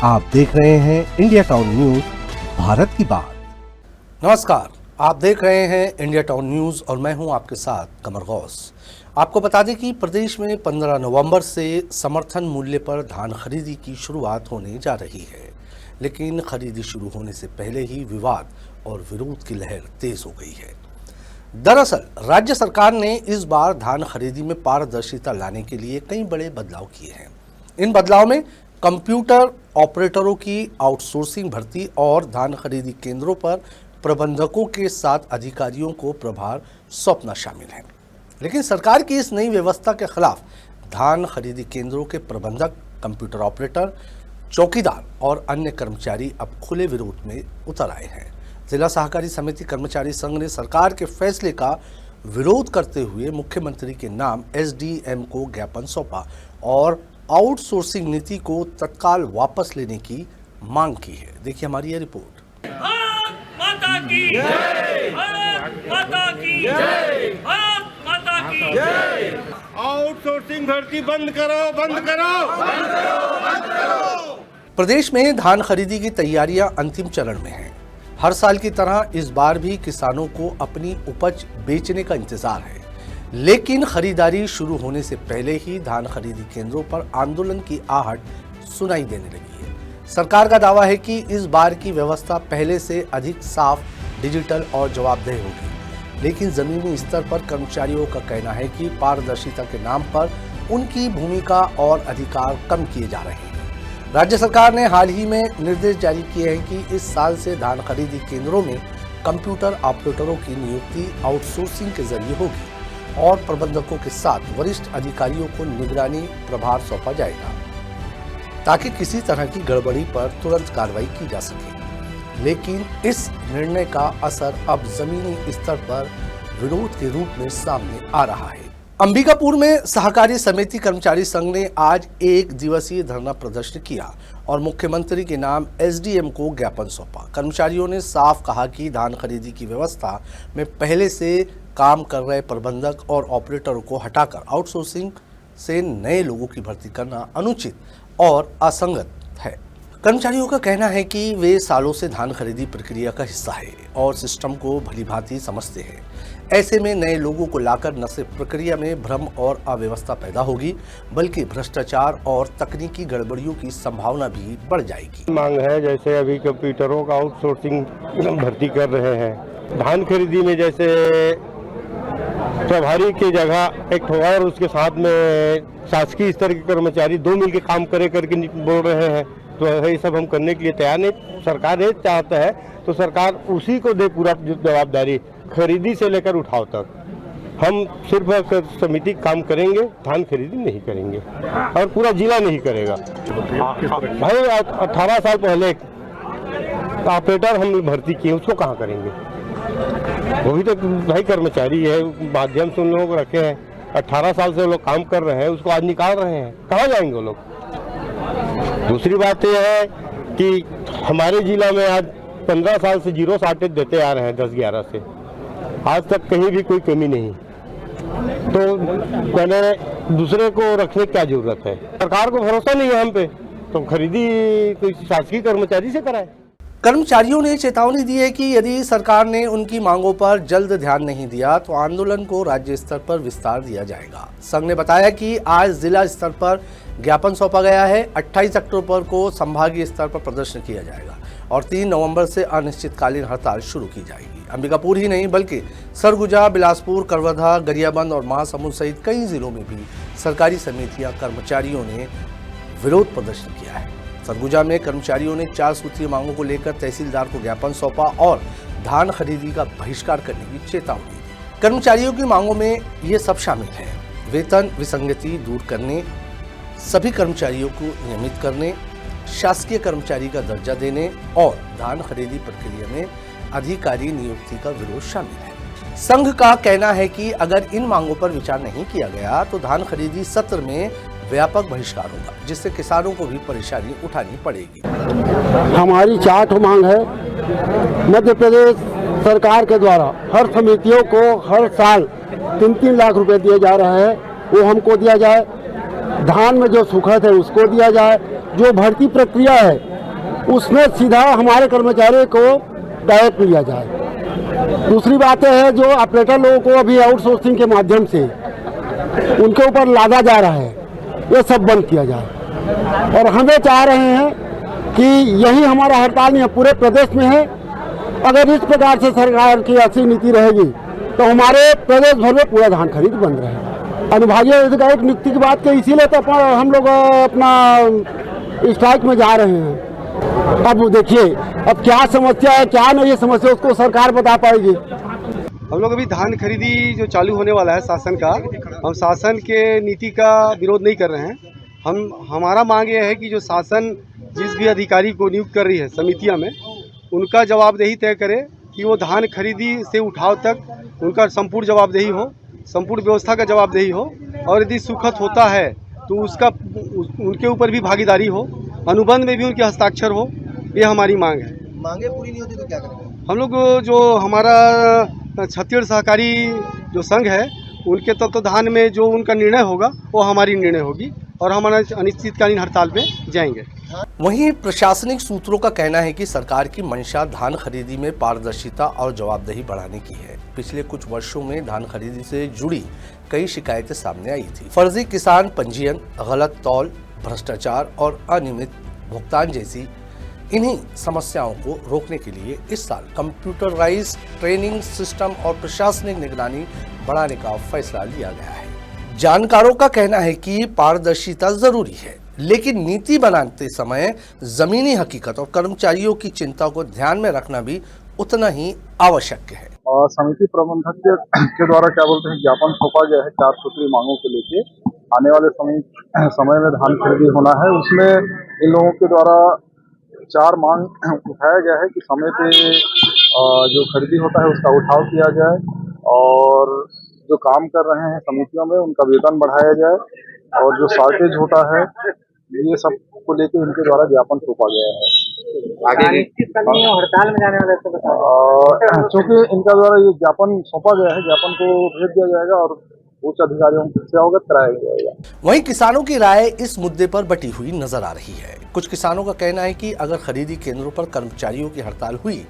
आप देख रहे हैं इंडिया टाउन न्यूज, भारत की बात। नमस्कार, आप देख रहे हैं इंडिया टाउन न्यूज और मैं हूं आपके साथ कमर गौस। आपको बता दें कि प्रदेश में 15 नवंबर से समर्थन मूल्य पर धान खरीदी की शुरुआत होने जा रही है, लेकिन खरीदी शुरू होने से पहले ही विवाद और विरोध की लहर तेज हो गई है। दरअसल राज्य सरकार ने इस बार धान खरीदी में पारदर्शिता लाने के लिए कई बड़े बदलाव किए हैं। इन बदलाव में कंप्यूटर ऑपरेटरों की आउटसोर्सिंग भर्ती और धान खरीदी केंद्रों पर प्रबंधकों के साथ अधिकारियों को प्रभार सौंपना शामिल है। लेकिन सरकार की इस नई व्यवस्था के खिलाफ धान खरीदी केंद्रों के प्रबंधक, कंप्यूटर ऑपरेटर, चौकीदार और अन्य कर्मचारी अब खुले विरोध में उतर आए हैं। जिला सहकारी समिति कर्मचारी संघ ने सरकार के फैसले का विरोध करते हुए मुख्यमंत्री के नाम एसडीएम को ज्ञापन सौंपा और आउटसोर्सिंग नीति को तत्काल वापस लेने की मांग की है। देखिए हमारी ये रिपोर्ट। भारत माता की जय, भारत माता की जय, भारत माता की जय। आउटसोर्सिंग भर्ती बंद करो, बंद करो, बंद करो, बंद करो। प्रदेश में धान खरीदी की तैयारियां अंतिम चरण में हैं। हर साल की तरह इस बार भी किसानों को अपनी उपज बेचने का इंतजार है, लेकिन खरीदारी शुरू होने से पहले ही धान खरीदी केंद्रों पर आंदोलन की आहट सुनाई देने लगी है। सरकार का दावा है कि इस बार की व्यवस्था पहले से अधिक साफ, डिजिटल और जवाबदेह होगी, लेकिन जमीनी स्तर पर कर्मचारियों का कहना है कि पारदर्शिता के नाम पर उनकी भूमिका और अधिकार कम किए जा रहे हैं। राज्य सरकार ने हाल ही में निर्देश जारी किए हैं कि इस साल से धान खरीदी केंद्रों में कंप्यूटर ऑपरेटरों की नियुक्ति आउटसोर्सिंग के जरिए होगी और प्रबंधकों के साथ वरिष्ठ अधिकारियों को निगरानी प्रभार सौंपा जाएगा, ताकि किसी तरह की गड़बड़ी पर तुरंत कार्रवाई की जा सके। लेकिन इस निर्णय का असर अब जमीनी स्तर पर विरोध के रूप में सामने आ रहा है। अंबिकापुर में सहकारी समिति कर्मचारी संघ ने आज 1 दिवसीय धरना प्रदर्शन किया और मुख्यमंत्री के नाम एसडीएम को ज्ञापन सौंपा। कर्मचारियों ने साफ कहा कि धान खरीदी की व्यवस्था में पहले से काम कर रहे प्रबंधक और ऑपरेटरों को हटाकर आउटसोर्सिंग से नए लोगों की भर्ती करना अनुचित और असंगत है। कर्मचारियों का कहना है कि वे सालों से धान खरीदी प्रक्रिया का हिस्सा है और सिस्टम को भलीभांति समझते हैं। ऐसे में नए लोगों को लाकर न सिर्फ प्रक्रिया में भ्रम और अव्यवस्था पैदा होगी, बल्कि भ्रष्टाचार और तकनीकी गड़बड़ियों की संभावना भी बढ़ जाएगी। मांग है जैसे अभी कंप्यूटरों का आउटसोर्सिंग भर्ती कर रहे हैं, धान खरीदी में जैसे प्रभारी की जगह एक ठोआ और उसके साथ में शासकीय स्तर के कर्मचारी 2 मिलकर काम करके बोल रहे हैं, तो ये सब हम करने के लिए तैयार नहीं। सरकार ये चाहता है तो सरकार उसी को दे पूरा जवाबदारी, खरीदी से लेकर उठाव तक। हम सिर्फ समिति काम करेंगे, धान खरीदी नहीं करेंगे और पूरा जिला नहीं करेगा। भाई 18 साल पहले ऑपरेटर हम भर्ती किए, उसको कहाँ करेंगे? वो भी तो भाई कर्मचारी है, माध्यम से उन लोगों को रखे हैं। 18 साल से लोग काम कर रहे हैं, उसको आज निकाल रहे हैं, कहाँ जाएंगे वो लोग? दूसरी बात यह है कि हमारे जिला में आज 15 साल से 0 शार्टेज देते आ रहे हैं, 10-11 से आज तक कहीं भी कोई कमी नहीं। तो मैंने दूसरे को रखने की क्या जरूरत है? सरकार को भरोसा नहीं है हम पे, तो खरीदी कोई शासकीय कर्मचारी से कराए। कर्मचारियों ने चेतावनी दी है कि यदि सरकार ने उनकी मांगों पर जल्द ध्यान नहीं दिया तो आंदोलन को राज्य स्तर पर विस्तार दिया जाएगा। संघ ने बताया कि आज जिला स्तर पर ज्ञापन सौंपा गया है। 28 अक्टूबर को संभागीय स्तर पर प्रदर्शन किया जाएगा और 3 नवंबर से अनिश्चितकालीन हड़ताल शुरू की जाएगी। अंबिकापुर ही नहीं बल्कि सरगुजा, बिलासपुर, करवधा, गरियाबंद और महासमुंद सहित कई जिलों में भी सरकारी समितियां कर्मचारियों ने विरोध प्रदर्शन किया है। सरगुजा में कर्मचारियों ने 4 सूत्रीय मांगों को लेकर तहसीलदार को ज्ञापन सौंपा और धान खरीदी का बहिष्कार करने की चेतावनी दी। कर्मचारियों की मांगों में ये सब शामिल है: वेतन विसंगति दूर करने, सभी कर्मचारियों को नियमित करने, शासकीय कर्मचारी का दर्जा देने और धान खरीदी प्रक्रिया में अधिकारी नियुक्ति का विरोध शामिल है। संघ का कहना है कि अगर इन मांगों पर विचार नहीं किया गया तो धान खरीदी सत्र में व्यापक बहिष्कार होगा, जिससे किसानों को भी परेशानी उठानी पड़ेगी। हमारी 4 मांग है। मध्य प्रदेश सरकार के द्वारा हर समितियों को हर साल 3-3 लाख रुपए दिए जा रहे हैं, वो हमको दिया जाए। धान में जो सुखद है उसको दिया जाए जो भर्ती प्रक्रिया है उसमें सीधा हमारे कर्मचारियों को डायरेक्ट लिया जाए। दूसरी बात है जो ऑपरेटर लोगों को अभी आउटसोर्सिंग के माध्यम से उनके ऊपर लादा जा रहा है, ये सब बंद किया जाए। और हमें चाह रहे हैं कि यही हमारा हड़ताल नहीं है, पूरे प्रदेश में है। अगर इस प्रकार से सरकार की ऐसी नीति रहेगी तो हमारे प्रदेश भर में पूरा धान खरीद बंद रहेगा। अनुभागीय अधिकारी नियुक्ति की बात कही, इसीलिए तो हम लोग अपना स्ट्राइक में जा रहे हैं। अब देखिए अब क्या समस्या है क्या नहीं है समस्या, उसको सरकार बता पाएगी। हम लोग अभी धान खरीदी जो चालू होने वाला है शासन का, हम शासन के नीति का विरोध नहीं कर रहे हैं। हमारा मांग ये है कि जो शासन जिस भी अधिकारी को नियुक्त कर रही है समितियां में, उनका जवाबदेही तय करे कि वो धान खरीदी से उठाव तक उनका संपूर्ण जवाबदेही हो, संपूर्ण व्यवस्था का जवाबदेही हो, और यदि सुखद होता है तो उसका उनके ऊपर भी भागीदारी हो, अनुबंध में भी उनके हस्ताक्षर हो। ये हमारी मांग है। मांगे पूरी नहीं होती तो क्या करेंगे? हम लोग जो हमारा छत्तीसगढ़ सहकारी जो संघ है उनके तत्वाधान में जो उनका निर्णय होगा वो हमारी निर्णय होगी और हम अनिश्चितकालीन हड़ताल पे जाएंगे। वहीं प्रशासनिक सूत्रों का कहना है कि सरकार की मंशा धान खरीदी में पारदर्शिता और जवाबदेही बढ़ाने की है। पिछले कुछ वर्षों में धान खरीदी से जुड़ी कई शिकायतें सामने आई थी। फर्जी किसान पंजीयन, गलत तौल, भ्रष्टाचार और अनियमित भुगतान जैसी इन्हीं समस्याओं को रोकने के लिए इस साल कंप्यूटराइज ट्रेनिंग सिस्टम और प्रशासनिक निगरानी बढ़ाने का फैसला लिया गया है। जानकारों का कहना है कि पारदर्शिता जरूरी है, लेकिन नीति बनाते समय जमीनी हकीकत और कर्मचारियों की चिंता को ध्यान में रखना भी उतना ही आवश्यक है। और समिति प्रबंधक के द्वारा क्या बोलते हैं ज्ञापन सौंपा गया है 4 सूत्री मांगों को लेके। आने वाले समय में धान खरीदी होना है, उसमें इन लोगों के द्वारा 4 मांग उठाया गया है कि समय पे जो खरीदी होता है उसका उठाव किया जाए और जो काम कर रहे हैं समितियों में उनका वेतन बढ़ाया जाए और जो शॉर्टेज होता है ये सब को लेकर इनके द्वारा ज्ञापन सौंपा गया है। आगे हड़ताल में जाने वाले चूँकि इनका द्वारा ये ज्ञापन सौंपा गया है, ज्ञापन को भेज दिया जाएगा और उच्च अधिकारियों से अवगत कराया जाएगा। वहीं किसानों की राय इस मुद्दे पर बटी हुई नजर आ रही है। कुछ किसानों का कहना है कि अगर खरीदी केंद्रों पर कर्मचारियों की हड़ताल हुई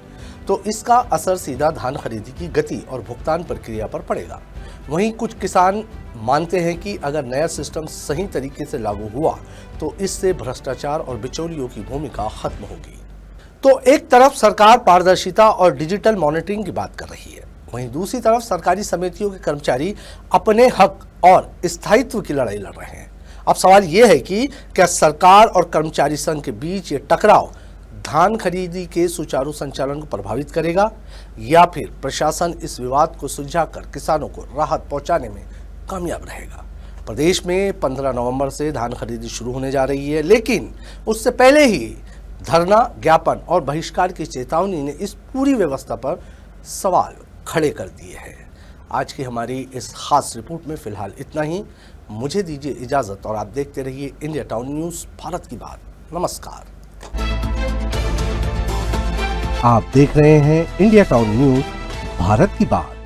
तो इसका असर सीधा धान खरीदी की गति और भुगतान प्रक्रिया पर पड़ेगा। वहीं कुछ किसान मानते हैं कि अगर नया सिस्टम सही तरीके से लागू हुआ तो इससे भ्रष्टाचार और बिचौलियों की भूमिका खत्म होगी। तो एक तरफ सरकार पारदर्शिता और डिजिटल मॉनिटरिंग की बात कर रही है, वहीं दूसरी तरफ सरकारी समितियों के कर्मचारी अपने हक और स्थायित्व की लड़ाई लड़ रहे हैं। अब सवाल यह है कि क्या सरकार और कर्मचारी संघ के बीच ये टकराव धान खरीदी के सुचारू संचालन को प्रभावित करेगा या फिर प्रशासन इस विवाद को सुलझाकर किसानों को राहत पहुंचाने में कामयाब रहेगा। प्रदेश में 15 नवंबर से धान खरीदी शुरू होने जा रही है, लेकिन उससे पहले ही धरना, ज्ञापन और बहिष्कार की चेतावनी ने इस पूरी व्यवस्था पर सवाल खड़े कर दिए हैं। आज की हमारी इस खास रिपोर्ट में फिलहाल इतना ही। मुझे दीजिए इजाजत और आप देखते रहिए इंडिया टाउन न्यूज़, भारत की बात। नमस्कार। आप देख रहे हैं इंडिया टाउन न्यूज़, भारत की बात।